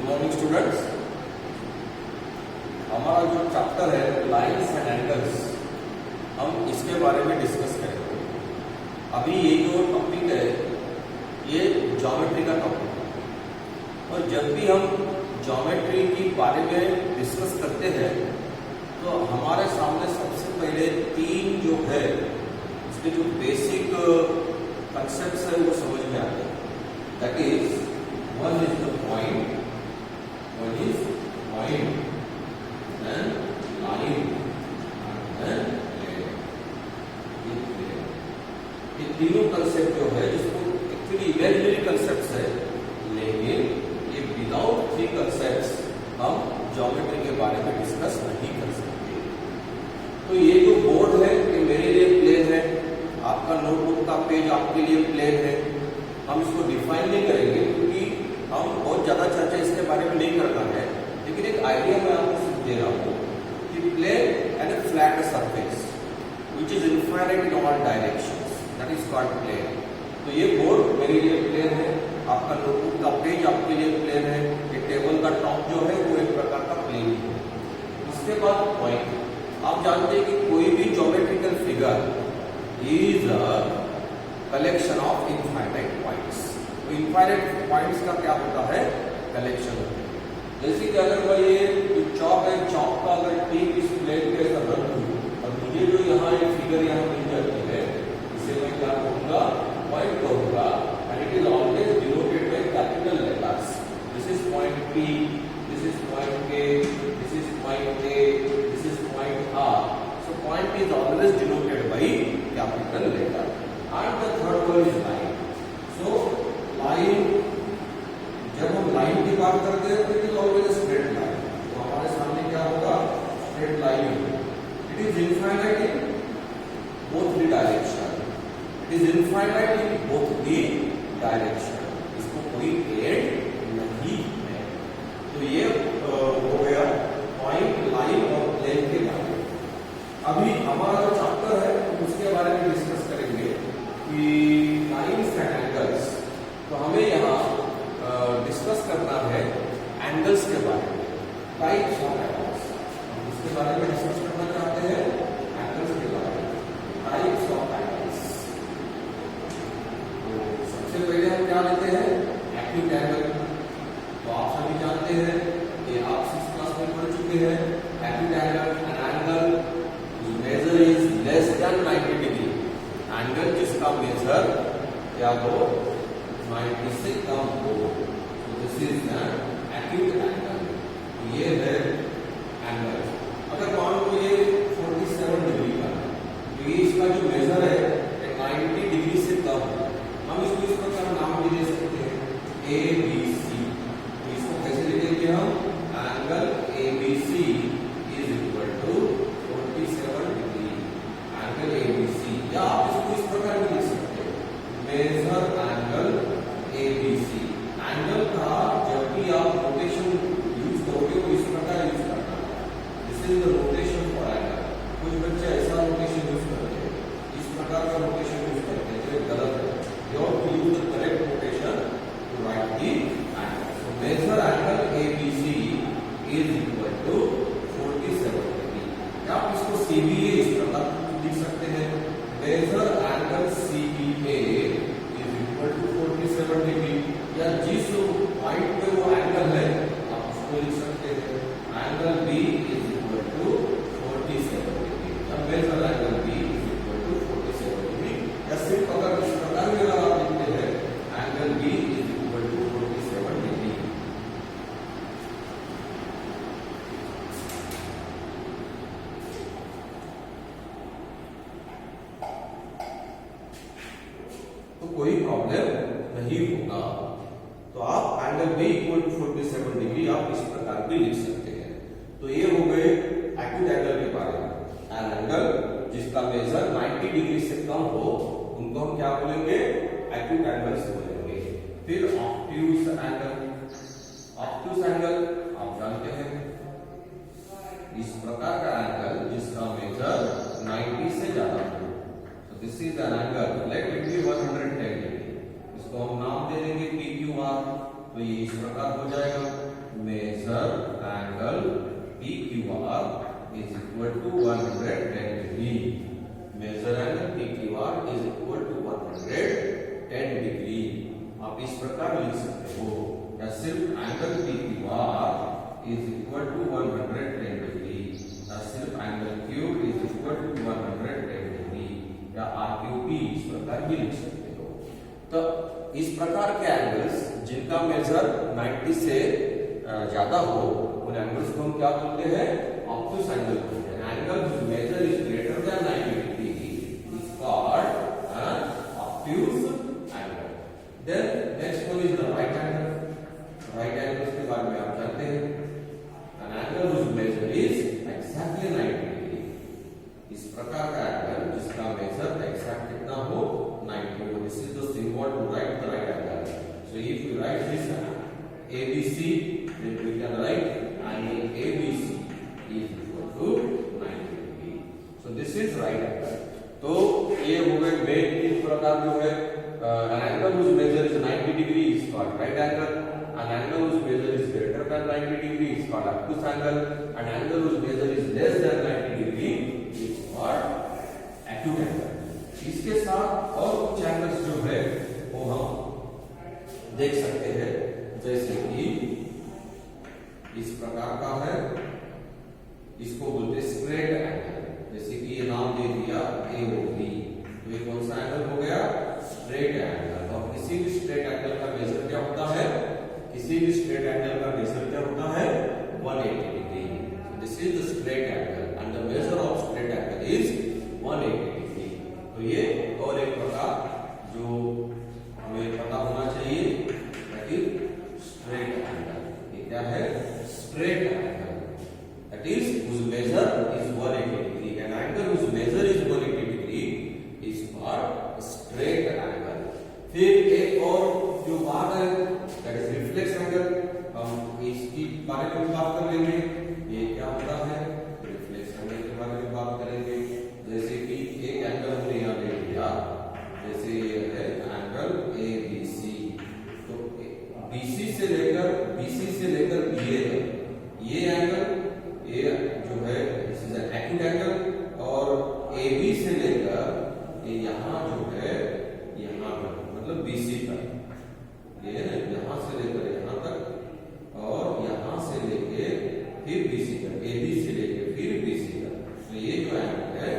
Morning students, हमारा जो chapter है लाइंस एंड एंगल्स, हम इसके बारे में डिस्कस करेंगे। अभी ये जो टॉपिक है ये ज्योमेट्री का टॉपिक है और जब भी हम ज्योमेट्री के बारे में डिस्कस करते हैं तो हमारे सामने सबसे पहले तीन जो है उसके जो बेसिक कंसेप्ट्स है वो समझ में आते हैं। That is one is the point, one is point and line and plane। ये तीनों कंसेप्ट जो है जिसको एक्चुअली इमेजिनरी कंसेप्ट्स है, लेकिन ये विदाउट थ्री कंसेप्ट्स हम ज्योमेट्री के बारे में डिस्कस नहीं कर सकते। तो ये जो बोर्ड है ये मेरे लिए प्लेन है, आपका नोटबुक का पेज आपके लिए प्लेन है। हम इसको डिफाइन नहीं करेंगे क्योंकि हम बहुत ज्यादा चर्चा इसके बारे में नहीं करना है, लेकिन एक आइडिया मैं आपको दे रहा हूं कि plane and a flat surface which is infinite in all directions, that is called plane. तो ये बोर्ड मेरे लिए प्लेन है, आपका नोटबुक का पेज आपके लिए प्लेन है, ये टेबल का टॉप जो है वो एक प्रकार का प्लेन है। उसके बाद पॉइंट, आप जानते हैं कि कोई भी geometrical figure is a collection of infinite points. तो इनफाइनाइट पॉइंट्स का क्या होता है? कलेक्शन होता है। जैसे कि अगर मैं ये जो चौक है, चौक का अगर टिप इस प्लेन के ऐसा रख दूं और मुझे जो यहाँ एक फिगर यहाँ मिल जाती है, इसे मैं क्या कहूंगा? पॉइंट कहूंगा, and it is always denoted by capital letters. This is point P, this is point K, this is point A, this is point R। So point is always denoted by capital letter. And the third one is line. So line, जब हम line की बात करते हैं तो it is always straight line. तो हमारे सामने क्या होगा? Straight line. It is infinite in both the direction, it is infinite in both the direction. इसको कोई एंड नहीं है। तो ये हो गया पॉइंट, लाइन और प्लेन के बारे में। अभी हमारा जो चैप्टर है उसके बारे में डिस्कस करेंगे कि लाइन्स एंड एंगल्स। तो हमें यहाँ डिस्कस करना है एंगल्स के बारे में, टाइप्स ऑफ एंगल्स। हम इसके बारे में डिस्कस करना चाहते हैं, एंगल्स के बारे में, टाइप्स ऑफ एंगल्स। तो सबसे पहले हम क्या लेते हैं? Acute angle. तो आप सभी जानते हैं, ये आप 6th क्लास में पढ़ चुके हैं। Acute angle, an angle measure is less than 90 degree. Angle जिसका मेजर क्या हो? 90 से कम हो। This is an acute angle. ये है एंगल। अगर मान लो ये 47 डिग्री का, तो ये इसका जो मेजर है 90 डिग्री से कम है। हम इसको इस प्रकार नाम भी दे सकते हैं ABC। तो इसको कैसे लिखेंगे हम? Angle ABC is equal to 47 degree. Angle ABC, या आप इसको इस प्रकार भी लिख सकते हैं, मेजर एंगल ABC। एंगल का जब भी आप रोटेशन यूज करोगे तो इस प्रकार यूज करना है। This is the rotation for angle. कुछ बच्चे ऐसा रोटेशन यूज करते हैं, इस प्रकार का रोटेशन यूज करते हैं, जो गलत है। You have to use the correct rotation to write the angle. So measure angle ABC is equal to 47 degree. आप इसको CBA इस प्रकार लिख सकते हैं, measure angle CBA is equal to 47 degree. या जिस पॉइंट पे वो एंगल है आप उसको लिख सकते हैं, angle B is equal to 47 degree. अब measure angle B is equal to 47 degree. या सिर्फ अगर इस प्रकार में अगर आप लिखते हैं, angle B is equal to 47 degree. तो कोई प्रॉब्लम नहीं होगा। तो आप angle B equal to 47 degree आप इस प्रकार भी लिख सकते हैं। तो ये हो गए एक्यूट एंगल के बारे में। एन एंगल जिसका मेजर 90 डिग्री से कम हो उनको हम क्या बोलेंगे? एक्यूट एंगल्स बोलेंगे। फिर ऑब्ट्यूज एंगल। ऑब्ट्यूज एंगल आप जानते हैं, इस प्रकार का एंगल जिसका मेजर 90 से ज्यादा हो। तो this is an angle, let it be 110 degree. इसको हम नाम दे देंगे PQR। तो ये इस प्रकार हो जाएगा। measure angle PQR is equal to 110 degree. Measure angle PQR is equal to 110 degree. आप इस प्रकार लिख सकते हो या सिर्फ angle PQR is equal to 110 degree या सिर्फ angle Q is equal to 110 degree या RQP इस प्रकार भी लिख सकते हो। तो इस प्रकार के एंगल्स जिनका मेजर 90 से ज्यादा हो उन एंगल्स को हम क्या बोलते हैं? ऑब्टूस एंगल बोलते हैं। Angle whose measure is greater than 90 degree is called an obtuse angle. Then next one is the right angle. Right angle के बारे में आप जानते हैं। An angle whose measure is exactly 90 degree. इस प्रकार का एंगल जिसका मेजर एग्जैक्ट कितना हो 90 हो। This is the symbol to write the right angle. So if we write this ABC, then we can write angle ABC is equal to 90 degree. So this is right angle. तो ये हो गए main इस प्रकार जो है an angle whose measure is 90 degree is called right angle. An angle whose measure is greater than 90 degree is called obtuse angle. An angle whose measure is less than 90 degree is called acute angle. इसके साथ और कुछ angles जो है वो हम देख सकते हैं, जैसे कि इस प्रकार का है, इसको बोलते हैं स्ट्रेट एंगल। जैसे कि ये नाम दे दिया AOB, तो ये कौन सा एंगल हो गया? Straight angle. और किसी भी स्ट्रेट एंगल का मेजर क्या होता है? किसी भी स्ट्रेट एंगल का मेजर क्या होता है? 180 degree. This is the straight angle and the measure of straight angle is 180 degree. तो ये और एक प्रकार जो हमें पता होना चाहिए दैट इज स्ट्रेट एंगल। ये क्या है? Straight angle that is whose measure is 180 degree. An angle whose measure is 180 degree is called straight angle. फिर एक और जो बात है दैट इज रिफ्लेक्स एंगल। हम इसकी बारे में बात कर लेंगे। ये क्या होता है? रिफ्लेक्स एंगल के बारे में बात करेंगे। जैसे कि एक एंगल हमने यहाँ ले लिया, जैसे ये है एंगल ABC। तो BC से लेकर BA है ये एंगल, ये जो है this is an acute angle. और AB से लेकर ये यहाँ जो है यहाँ मतलब BC तक, ये यहाँ से लेकर यहाँ तक और यहाँ से लेके फिर BC तक, AB से लेके फिर BC तक। तो ये जो एंगल है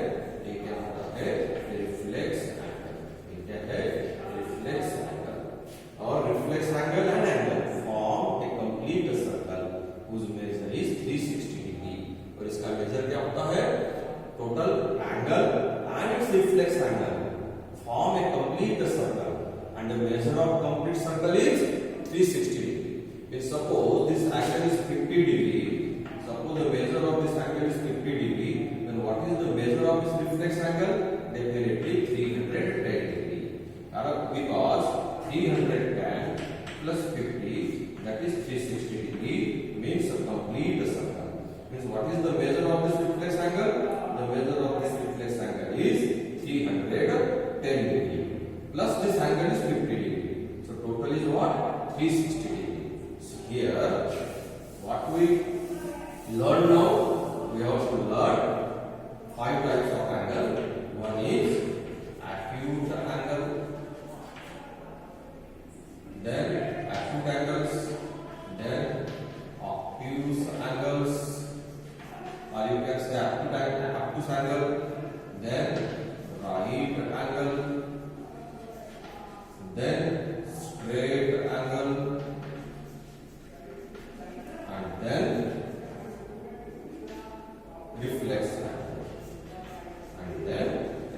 ये क्या होता है? Reflex angle. ये क्या है? Reflex angle. और reflex angle and angle form a complete circle whose measure is 360 degree। और इसका मेजर क्या होता है? Total angle and it's reflex angle form a complete circle and the measure of complete circle is 360 degree. If suppose this angle is 50 degree, suppose the measure of this angle is 50 degree, then what is the measure of this reflex angle? Definitely 310 degree. Because 310 plus 50 that is 360 degree means a complete circle. Means what is the measure of this reflex angle? The measure of this reflex angle is 310 degree. Plus this angle is 50 degree. So total is what? 360 degree. So here what we learn now? We have to learn 5 types of angle. One is acute angle, then acute angles, then obtuse angles, or you can say obtuse angle, then right angle, then straight angle, and then reflex angle, and then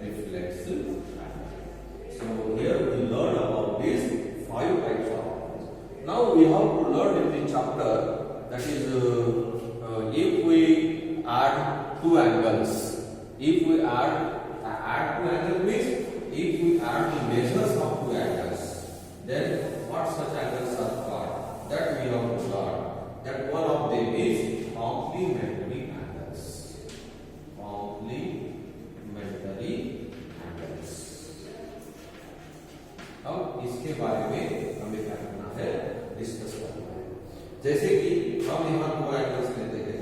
reflex angle. So here we learn about these 5 types of angles. Now we have to learn in the chapter that is if we add 2 angles. If we add 2 angles means if we add the measures of 2 angles, then what such angles are called? That we have to learn. That one of them is complementary angles. Complementary angles. अब इसके बारे में हमें क्या करना है? Discuss करना है। जैसे कि हम यहाँ दो एंगल्स लेते हैं,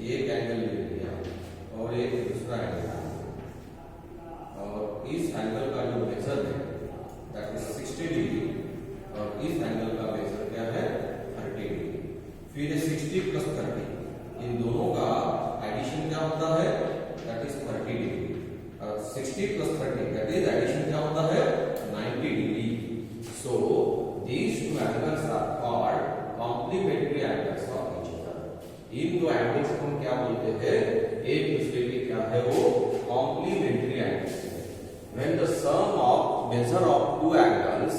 एक एंगल ले लिया और एक दूसरा एंगल, और इस एंगल का जो मेजर है दैट इज 60 डिग्री और इस एंगल का मेजर क्या है 30 डिग्री। फिर 60 प्लस 30 इन दोनों का एडिशन क्या होता है दैट इज 30 डिग्री, और 60 प्लस 30 दैट इज एडिशन क्या होता है 90 degree. So these two angles are called complementary angles of each other। इन दो एंगल्स को हम क्या बोलते हैं, एक दूसरे के क्या है वो complementary angles है। When the sum of measure of two angles,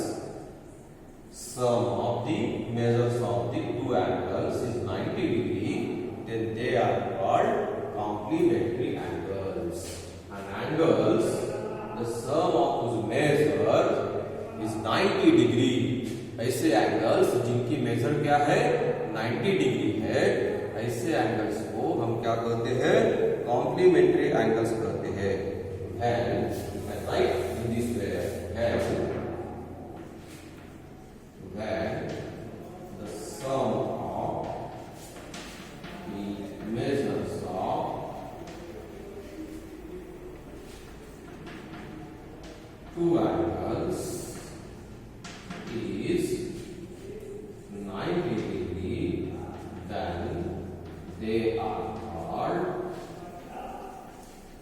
sum of the measures of the two angles is 90 degree, then they are called complementary angles। And angles, the sum of whose measure is 90 degree, ऐसे angles जिनकी major क्या है 90 degree है, ऐसे angles को हम क्या कहते हैं कॉम्प्लीमेंट्री एंगल्स कहते हैं। And right in this way when the sum of the measures of two angles is 90 degree, then they are called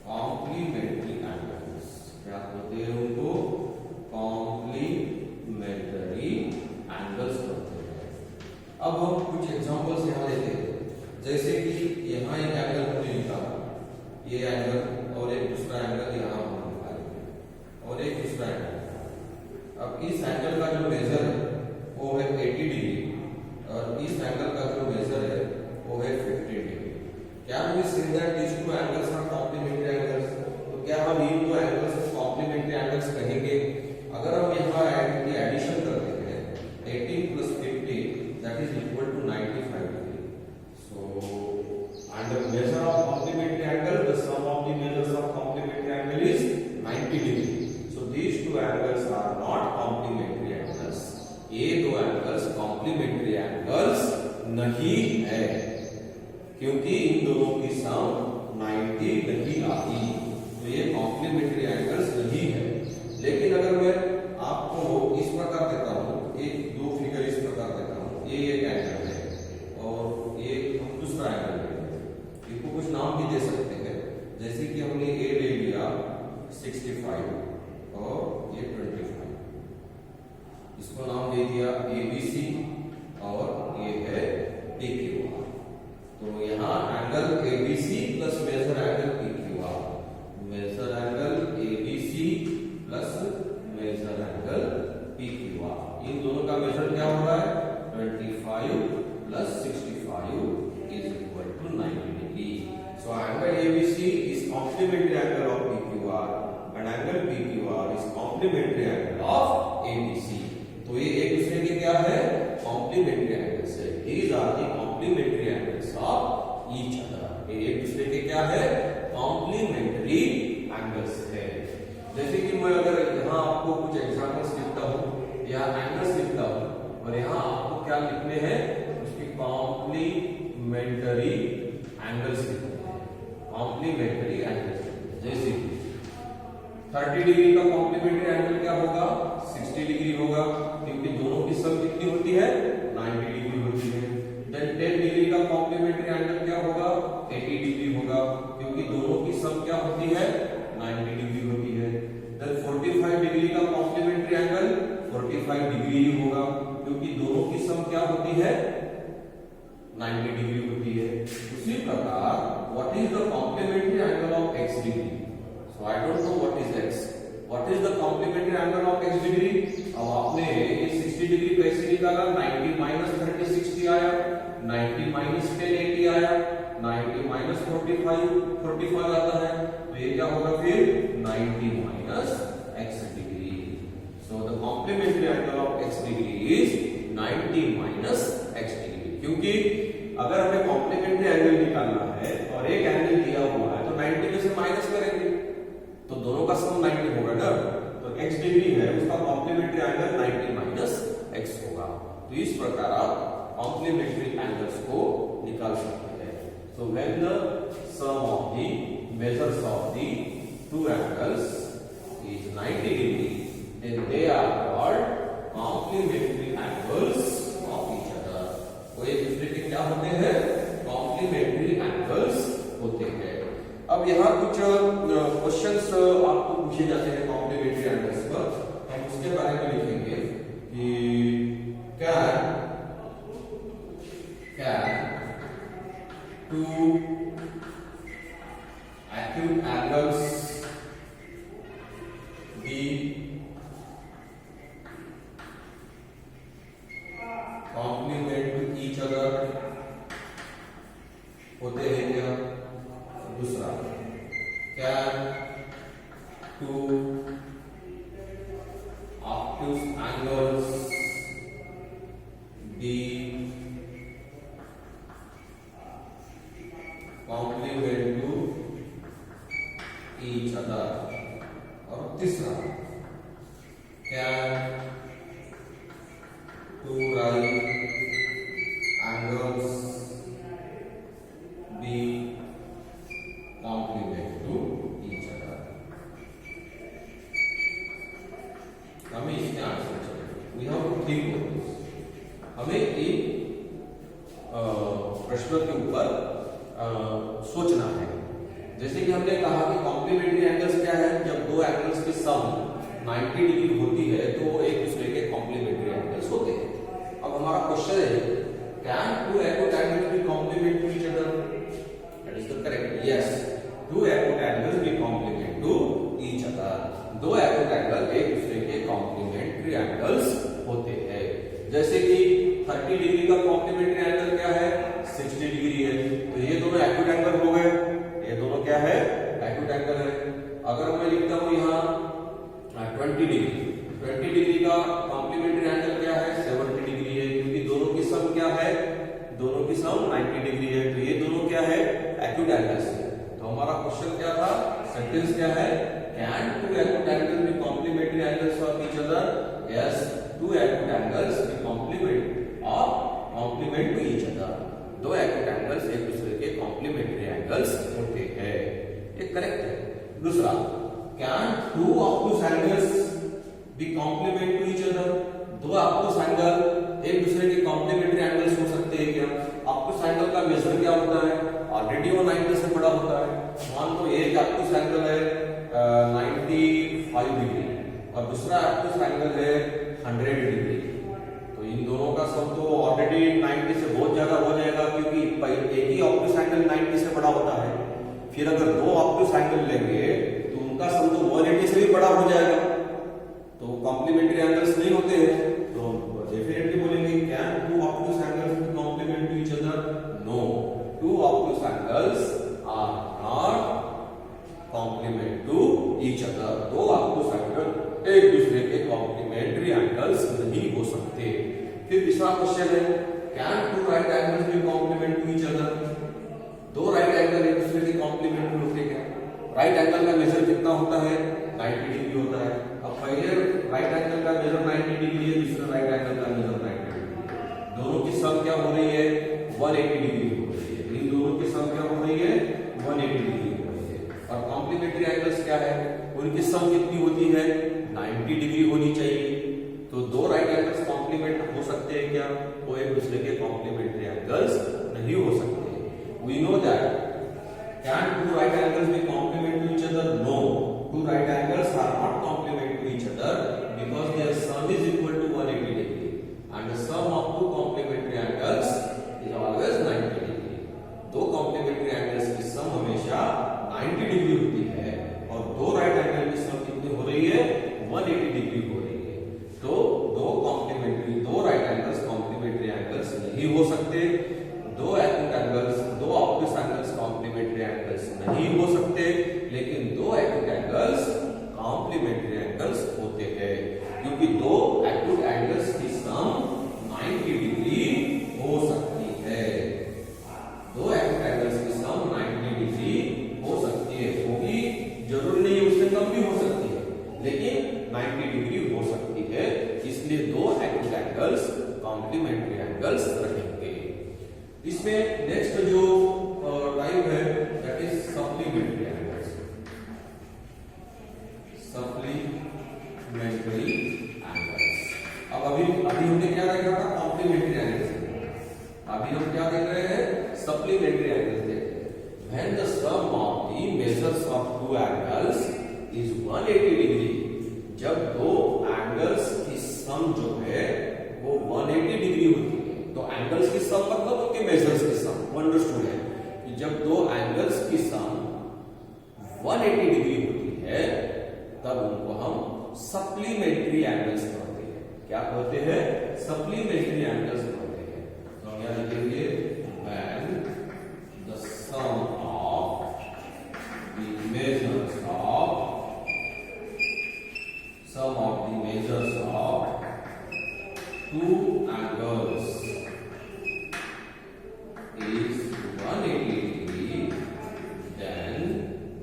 complementary angles। क्या बोलते हैं उनको complementary angles कहते हैं। अब हम कुछ एग्जांपल्स यहाँ लेते हैं, जैसे कि यहाँ एक एंगल हमने लिखा, ये एंगल और एक दूसरा एंगल यहाँ हमने लिखा और एक दूसरा एंगल। अब इस एंगल का जो मेजर है वो है 80 डिग्री और इस एंगल का जो मेजर है वो है 50 डिग्री। क्या we say that these two angles are complementary angles? तो क्या हम इन दो एंगल्स को complementary angles कहेंगे? अगर हम यहाँ की एडिशन करते हैं 18 plus 50 that is equal to 95 degree। So and the measure of complementary angle, the sum of the measures of complementary angle is 90 degree। So these two angles are not complementary angles। ये दो angles complementary angles नहीं है, क्योंकि इन दोनों की सम 90 नहीं आती, तो ये कॉम्प्लीमेंट्री एंगल्स नहीं है। लेकिन अगर मैं आपको इस प्रकार देता हूँ, एक दो फिगर इस प्रकार देता हूँ, ये एक एंगल है और ये हम दूसरा एंगल लेंगे, इसको कुछ नाम भी दे सकते हैं, जैसे कि हमने ए ले लिया 65 और ये 25, इसको नाम दे दिया ABC और ये है PQR। तो यहाँ angle ABC plus measure angle PQR, measure angle ABC plus measure angle PQR, इन दोनों का मेजर क्या हो रहा है 25 plus 65 is equal to 90 degree. So angle ABC is complementary angle of PQR and angle PQR is complementary angle of ABC। तो ये एक दूसरे के क्या है कॉम्प्लीमेंट्री एंगल्स है। These are the complementary angles of each other। ये एक दूसरे के क्या है कॉम्प्लीमेंट्री एंगल्स है। जैसे कि मैं अगर यहाँ आपको कुछ एग्जांपल्स लिखता हूँ या एंगल्स लिखता हूँ और यहाँ आपको क्या लिखने हैं उसकी कॉम्प्लीमेंट्री एंगल्स लिखने हैं, कॉम्प्लीमेंट्री एंगल्स। जैसे कि 30 डिग्री का कॉम्प्लीमेंट्री एंगल क्या होगा 60 डिग्री होगा, क्योंकि दोनों की सम कितनी होती है 90 डिग्री होती है। देन 10 डिग्री का कॉम्प्लीमेंट्री एंगल क्या होगा 80 डिग्री होगा, क्योंकि दोनों की सम क्या होती है 90 डिग्री होती है। देन 45 डिग्री का कॉम्प्लीमेंट्री एंगल 45 डिग्री ही होगा, क्योंकि दोनों की सम क्या होती है 90 डिग्री होती है। उसी प्रकार what is the complementary angle of x degree? So I don't know what is x, what is the complementary angle of x degree? अब आपने ये 60 डिग्री कैसे निकाला, 90 माइनस 30 60 आया, 90 माइनस 10 80 आया, 90 माइनस 45 आता है, तो ये क्या होगा फिर 90 minus x degree. So the complementary angle of x degree is 90 minus x degree, क्योंकि अगर हमें कॉम्प्लीमेंट्री एंगल निकालना है और एक एंगल दिया हुआ है तो 90 में से माइनस करेंगे तो दोनों का सम 90 होगा ना, तो x डिग्री है उसका कॉम्प्लीमेंट्री एंगल 90 माइनस x होगा। तो इस प्रकार आप कॉम्प्लीमेंट्री एंगल्स को निकाल सकते हैं। So when the sum of the measures of the two angles is 90 degree, then they are called complementary angles of each other. वो एक दूसरे के क्या होते हैं? कॉम्प्लीमेंट्री एंगल्स होते हैं। अब यहाँ कुछ क्वेश्चंस आपको पूछे जाते हैं कॉम्प्लीमेंट्री एंगल्स पर, हम उसके बारे में लिखेंगे कि can two acute angles be complement to each other होते हैं क्या? दूसरा, can two obtuse angles be complement to each other? और तीसरा, can two right angles be complement to each other? हमें इसके आंसर चाहिए। We have to think of this. हमें एक प्रश्न के ऊपर सोचना है। जैसे कि हमने कहा कि कॉम्प्लीमेंट्री एंगल्स क्या है? जब दो एंगल्स की सम 90 डिग्री होती है तो वो एक दूसरे के कॉम्प्लीमेंट्री एंगल्स होते हैं। अब हमारा क्वेश्चन है, can two acute angles be complement to each other? That is the correct. Yes, two acute angles be complement to each other. दो एक्यूट एंगल एक दूसरे के कॉम्प्लीमेंट्री एंगल्स होते हैं। जैसे कि 30 डिग्री का कॉम्प्लीमेंट्री एंगल क्या है? 60 डिग्री है, तो ये दोनों एक्यूट एंगल हो गए। ये दोनों क्या है? एक्यूट एंगल है। अगर मैं लिखता हूं यहाँ 20 डिग्री का कॉम्प्लीमेंट्री एंगल क्या है? 70 डिग्री है, क्योंकि दोनों की सम क्या है? दोनों की सम 90 डिग्री है, तो ये दोनों क्या है? एक्यूट एंगल्स है। तो हमारा क्वेश्चन क्या था? सेंटेंस क्या है? Can two acute angles be complementary angles of each other? Yes, two acute angles be complement to each other. दो एक्यूट एंगल्स एक दूसरे के कॉम्प्लीमेंट्री एंगल्स होते हैं। ये करेक्ट है। दूसरा, can two obtuse angles be complement to each other? दो ऑब्टूस एंगल एक दूसरे के कॉम्प्लीमेंट्री एंगल्स हो सकते हैं क्या? ऑब्टूस एंगल का मेजर क्या होता है? ऑलरेडी वो 90 से बड़ा होता है। मान लो एक ऑब्टूस एंगल है 95 डिग्री और दूसरा ऑब्टूस एंगल है 100 डिग्री। तो इन दोनों का सम तो ऑलरेडी 90 से बहुत ज्यादा हो जाएगा, क्योंकि एक ही ऑब्टूस एंगल 90 से बड़ा होता है। फिर अगर दो ऑब्टूस एंगल लेंगे तो उनका सम तो 180 से भी बड़ा हो जाएगा, तो कॉम्प्लीमेंट्री एंगल्स नहीं होते हैं। तो डेफिनेटली बोलेंगे can two obtuse angles be complement to each other? No, two obtuse angles are not complement to each other. दो ऑब्टूस एंगल एक दूसरे के कॉम्प्लीमेंट्री एंगल्स नहीं हो सकते। फिर तीसरा क्वेश्चन है, can two right angles be complement to each other? दो राइट एंगल एक दूसरे के कॉम्प्लीमेंट्री होते हैं क्या? राइट एंगल का मेजर कितना होता है? 90 डिग्री होता है। अब पहले राइट एंगल का मेजर 90 डिग्री है, दूसरा राइट एंगल का मेजर 90 डिग्री है। दोनों की सम क्या हो रही है? 180 डिग्री हो रही है। इन दोनों की सम क्या हो रही है? 180 डिग्री हो रही है। और कॉम्प्लीमेंट्री एंगल्स क्या है? उनकी सम कितनी होती है? 90 डिग्री होनी चाहिए। तो दो राइट एंगल्स कॉम्प्लीमेंट हो सकते हैं क्या? वो एक दूसरे के कॉम्प्लीमेंट्री एंगल्स नहीं हो सकते। We know that can two right angles be complement to each other? No, two right angles are not complement to each other because their sum is equal to 180 degree, and the sum of two complementary angles is always 90 degree. दो complementary angles की sum हमेशा 90 degree होती है, और दो right angle की sum कितनी हो रही है? 180 डिग्री हो रही है। तो दो right angles complementary angles नहीं हो सकते। दो एक्यूट एंगल्स, दो ऑब्टूस एंगल्स कॉम्प्लीमेंट्री एंगल्स नहीं हो सकते, लेकिन दो एक्यूट एंगल्स कॉम्प्लीमेंट्री एंगल्स होते हैं, क्योंकि दो एक्यूट एंगल्स की सम 90 डिग्री हो सकती है। दो एक्यूट एंगल्स की सम 90 डिग्री हो सकती है, होगी जरूरी नहीं है उससे कम भी हो सकती है, लेकिन 90 डिग्री हो सकती है। इसलिए दो एक्यूट एंगल्स कॉम्प्लीमेंट्री एंगल्स रखेंगे। इसमें नेक्स्ट जो टाइप है that is supplementary angles. Supplementary angles. अब अभी हमने क्या देखा था? Complementary angles. अभी हम क्या देख रहे हैं? सप्लीमेंट्री एंगल्स देख रहे हैं। When the sum of the measures of two angles is 180 degree, जब दो एंगल्स की सम जो है वो 180 डिग्री होती है। तो एंगल्स की सम मतलब उनके मेजर्स की सम। अंडरस्टूड है कि जब दो एंगल्स की सम 180 डिग्री होती है तब उनको हम सप्लीमेंट्री एंगल्स कहते हैं। क्या कहते हैं? सप्लीमेंट्री एंगल्स कहते हैं। तो हम यहां लिखेंगे when the sum of the measures of two angles is 180 degree, then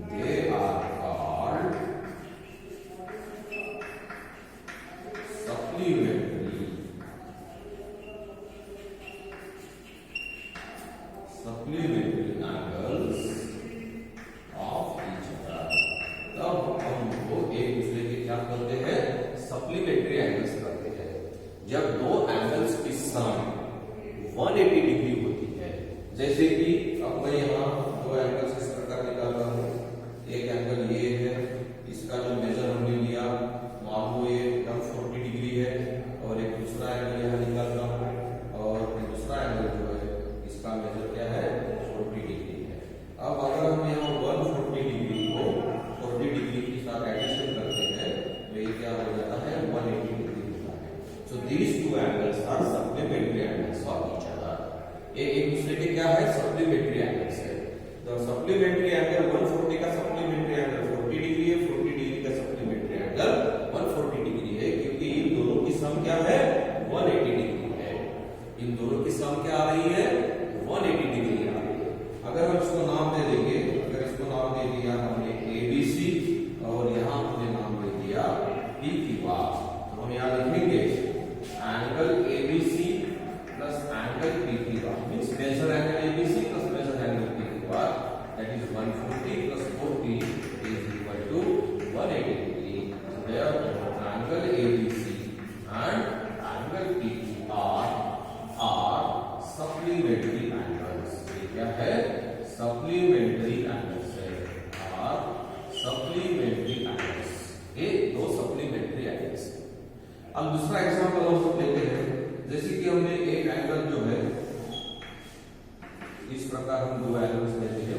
they are called supplementary angles of each other। तब हम वो एक दूसरे के क्या करते हैं? सप्लीमेंट्री एंगल्स करते हैं। जब दो एंगल्स की सम 180 डिग्री होती है, जैसे कि अब मैं यहाँ दो एंगल्स इस प्रकार निकाल रहा हूँ। एक एंगल ये है, इसका जो मेजर हमने लिया मान लो ये 140 डिग्री है, और एक दूसरा एंगल यहाँ निकाल रहा हूँ, और दूसरा एंगल जो है इसका मेजर क्या है? 40 डिग्री है। अब अगर हम यहाँ 140 डिग्री को 40 डिग्री के साथ एडिशन करते हैं तो ये क्या हो जाता है? 180 डिग्री होता है। So these two angles are supplementary angles of each other। ये एक दूसरे के क्या है? सप्लीमेंट्री एंगल्स है। तो सप्लीमेंट्री एंगल 140 का सप्लीमेंट्री एंगल 40 डिग्री है, 40 डिग्री का सप्लीमेंट्री एंगल 140 डिग्री है, क्योंकि इन दोनों की सम क्या है? 180 डिग्री है। इन दोनों की सम क्या आ रही है? 180 डिग्री आ रही है। अगर हम इसको नाम दे देंगे, अगर इसको नाम दे दिया हमने ABC और यहाँ हमने नाम दे दिया PQ, तो हम यहाँ लिखेंगे angle ABC plus angle PQ means measure angle ABC plus measure angle PQ, that is 140 plus 40 is equal to 180 degree. Therefore angle ABC and angle PQ are supplementary angles। ये क्या है? supplementary angles है, are supplementary angles। ये दो supplementary angles। अब दूसरा example हम लोग लेते हैं। जैसे कि हमने एक एंगल जो है इस प्रकार हम दो एंगल्स लेते हैं,